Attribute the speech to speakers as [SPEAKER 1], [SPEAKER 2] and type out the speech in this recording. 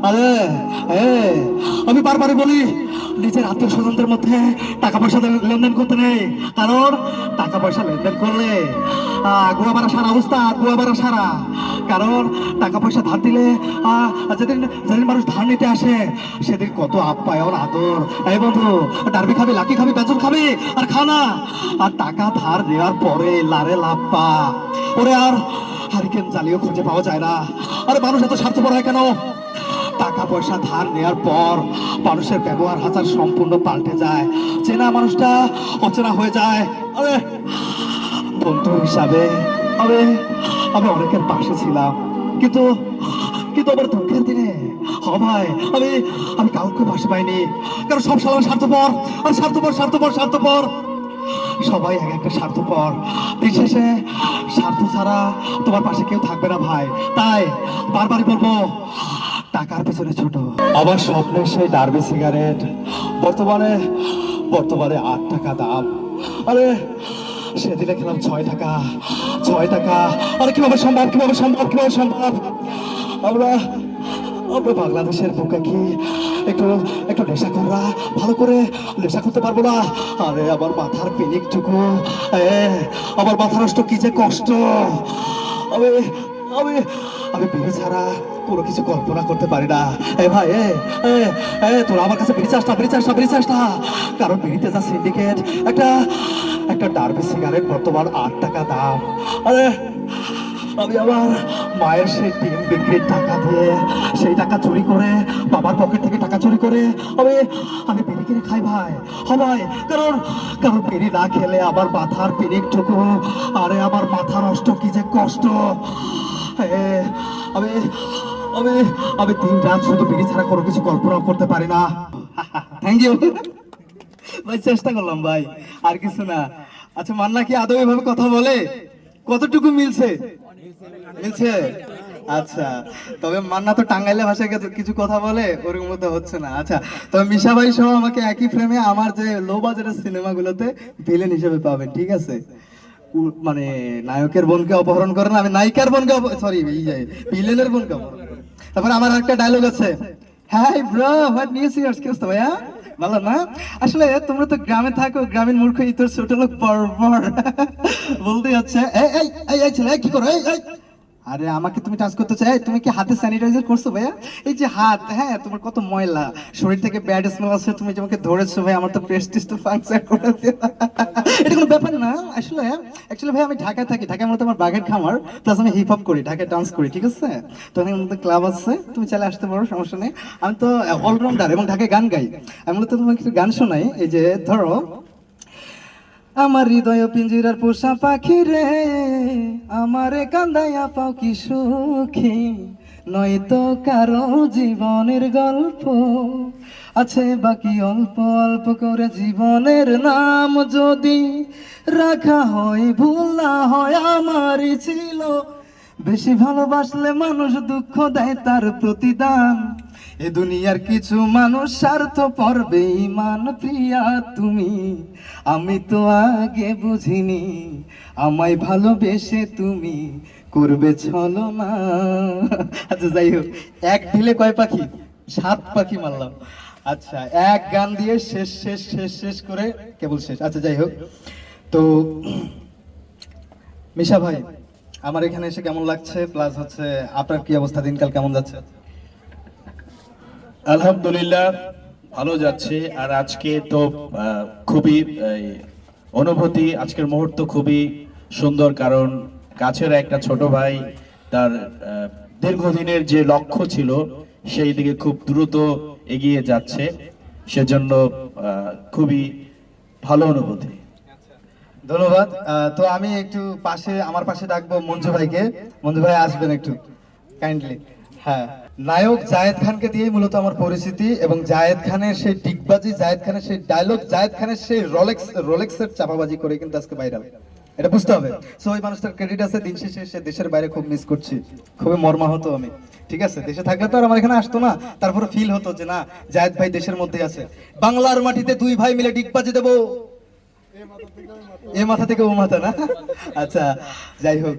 [SPEAKER 1] আরে আমি বারবার বলি নিজের আত্মীয় স্বজনদের মধ্যে টাকা পয়সা লেনদেন করতে নেই, কারণ টাকা পয়সা লেনদেন করলে গুয়া বাড়া সারা অবস্থা, গুয়া বাড়া সারা। কারণ টাকা পয়সা ধার দিলে যেদিন যেদিন মানুষ ধার নিতে আসে সেদিন কত আপ্যায়ন আদর। এই বন্ধু, ডারবি খাবি, লাকি খাবি, বেজন খাবি আর খানা। আর টাকা ধার দেওয়ার পরে লারে লাপ্পা ওরে আর হারিকেন জ্বালিয়েও খুঁজে পাওয়া যায় না। আরে মানুষ এত স্বার্থপর হয় কেন? টাকা পয়সা ধার নেওয়ার পর মানুষের ব্যবহার আচার সম্পূর্ণ পাল্টে যায়, চেনা মানুষটা অচেনা হয়ে যায়। আরে বন্ধু হিসাবে আমি আমি অনেকের পাশে ছিলাম, কিন্তু কিন্তু আমার দুঃখের দিনে ভাই আমি আমি কাউকে পাশে পাইনি, কারণ সব সময় স্বার্থপর আর স্বার্থপর স্বার্থপর স্বার্থপর। সবাই এক একটা স্বার্থপর, দিন শেষে স্বার্থ ছাড়া তোমার পাশে কেউ থাকবে না ভাই। তাই বারবারই বলবো, টাকার পেছনে ছোট। আমার স্বপ্নের সেই ডার্বি সিগারেট বর্তমানে বর্তমানে 8 টাকা দাম। আরে সেদিনে খেলাম 6 টাকা, 6 টাকা। আরে কিভাবে সম্ভব, কিভাবে সম্ভব, কিভাবে সম্ভব? আমরা আমরা বাংলাদেশের বুকে কি একটু একটু নেশা করা ভালো করে নেশা করতে পারবো না? আরে আমার মাথার পিনিকটুকু, আমার মাথা নষ্ট কি যে কষ্ট। আমি আমি আমি বিড়ি ছাড়া কোনো কিছু কল্পনা করতে পারি না। এ ভাই তোরা আমার কাছে বিড়ি চাস না, বিড়ি চাস না, বিড়ি চাস না। কারণ বিড়িতে যা সিন্ডিকেট, একটা একটা ডার্বি সিগারেট বর্তমান 8 টাকা দাম। আরে আমি আমার মায়ের সেই ডিম বিক্রির টাকা দিয়ে, সেই টাকা চুরি করে, বাবার পকেট থেকে টাকা চুরি করে আমি আমি বিড়ি কিনে খাই ভাই। ভাই কারণ কারণ বিড়ি না খেলে আমার মাথার পিনিকটুকু, আরে আমার মাথা নষ্ট কি যে কষ্ট। আমি আমি আমি দিন রাত শুধু বিড়ি ছাড়া কোনো কিছু কল্পনা করতে পারি না। থ্যাংক ইউ ভাই, চেষ্টা করলাম ভাই, আর কিছু না। আচ্ছা, মান্না কি আদৌ এভাবে কথা বলে? কতটুকু মিলছে? মিলছে। আচ্ছা, তবে মান্না তো টাঙ্গাইলে ভাষায় কিছু কথা বলে, ওর মধ্যে হচ্ছে না। আচ্ছা, তবে মিশা ভাই সহ আমাকে একই ফ্রেমে আমার যে লো বাজেটের সিনেমাগুলোতে ভিলেন হিসেবে পাবেন, ঠিক আছে? মানে নায়কের বোনকে অপহরণ করেন, আমি নায়িকার বোনকে সরি ভিলেনের বোনকে অপহরণ করেন। তারপরে আমার একটা ডায়লগ আছে, hi bro, what news years, কি অবস্থা ভাইয়া? ভালো না? আসলে তোমরা তো গ্রামে থাকো, গ্রামীণ মূর্খ ইতর ছোট লোক বর্বর বলতে হচ্ছে। এই এই এই এই ছেলে কি করো? এই এই আরে আমাকে তুমি টাচ করতে চাই? তুমি কি হাতে স্যানিটাইজার করছো ভাইয়া? এই যে হাত, হ্যাঁ তোমার কত ময়লা, শরীর থেকে ব্যাড স্মেল আছে, তুমি যে আমাকে ধরেছো ভাই, আমার তো প্রেস্টিজ তো ফাংশন করেছে। এটা কোনো ব্যাপার না। আসলে অ্যাকচুয়ালি ভাই আমি ঢাকায় থাকি, ঢাকায় মূলত আমার বাগের খামার, প্লাস আমি হিপ হপ করি, ঢাকায় ডান্স করি, ঠিক আছে? তো অনেক মধ্যে ক্লাব আছে, তুমি চাইলে আসতে পারো, সমস্যা নেই। আমি তো অলরাউন্ডার এবং ঢাকায় গান গাই। আমি মূলত তোমাকে একটু গান শোনাই। এই যে ধরো, আমার হৃদয় পিঞ্জিরার পোষা পাখি রে, আমারে কান্দাইয়া পাও কি সুখী, নয়তো কারো জীবনের গল্প আছে বাকি অল্প অল্প করে। জীবনের নাম যদি রাখা হয়, ভুল না হয় আমারই ছিল। বেশি ভালোবাসলে মানুষ দুঃখ দেয় তার প্রতিদান। এ দুনিয়ার কিছু মানুষ স্বার্থপর বেঈমান প্রিয়া তুমি, আমি তো আগে বুঝিনি আমায় ভালোবেসে তুমি করবে ছলনা। আচ্ছা যাই হোক, এক ঢিলে কয় পাখি? 7 পাখি মারলাম। আচ্ছা, এক গান দিয়ে শেষ শেষ শেষ শেষ করে কেবল শেষ। আচ্ছা যাই হোক, তো মিশা ভাই আমার এখানে এসে কেমন লাগছে, প্লাস হচ্ছে আপনার কি অবস্থা, দিনকাল কেমন যাচ্ছে?
[SPEAKER 2] আলহামদুলিল্লাহ, ভালো যাচ্ছে। আর আজকে তো খুবই অনুভূতি, আজকের মুহূর্ত খুবই সুন্দর, কারণ কাছের একটা ছোট ভাই তার দীর্ঘদিনের যে লক্ষ্য ছিল সেই দিকে খুব দ্রুত এগিয়ে যাচ্ছে, সেজন্য খুবই ভালো অনুভূতি।
[SPEAKER 1] ধন্যবাদ। তো আমি একটু আমার পাশে ডাকবো মঞ্জু ভাইকে। মঞ্জু ভাই আসবেন একটু কাইন্ডলি। হ্যাঁ, নায়ক জায়েদ খানকে দিয়েই মূলত আমার পরিচিতি, এবং জায়েদ খানের সেই ডিগবাজি, জায়েদ খানের সেই ডায়লগ, জায়েদ খানের সেই রোলেক্সের চাপাবাজি করে কিন্তু আজকে ভাইরাল, এটা বুঝতে হবে। সো ওই মানুষটার ক্রেডিট আছে। দিন শেষে সে দেশের বাইরে খুব মিস করছি, খুবই মর্মাহত আমি। ঠিক আছে, দেশে থাকলে তো আর আমার এখানে আসতো না, তারপরে ফিল হতো যে না, জায়েদ ভাই দেশের মধ্যে আছে। বাংলার মাটিতে দুই ভাই মিলে ডিগবাজি দেবো, এ মাথা থেকে ও মাথা না। আচ্ছা যাই হোক,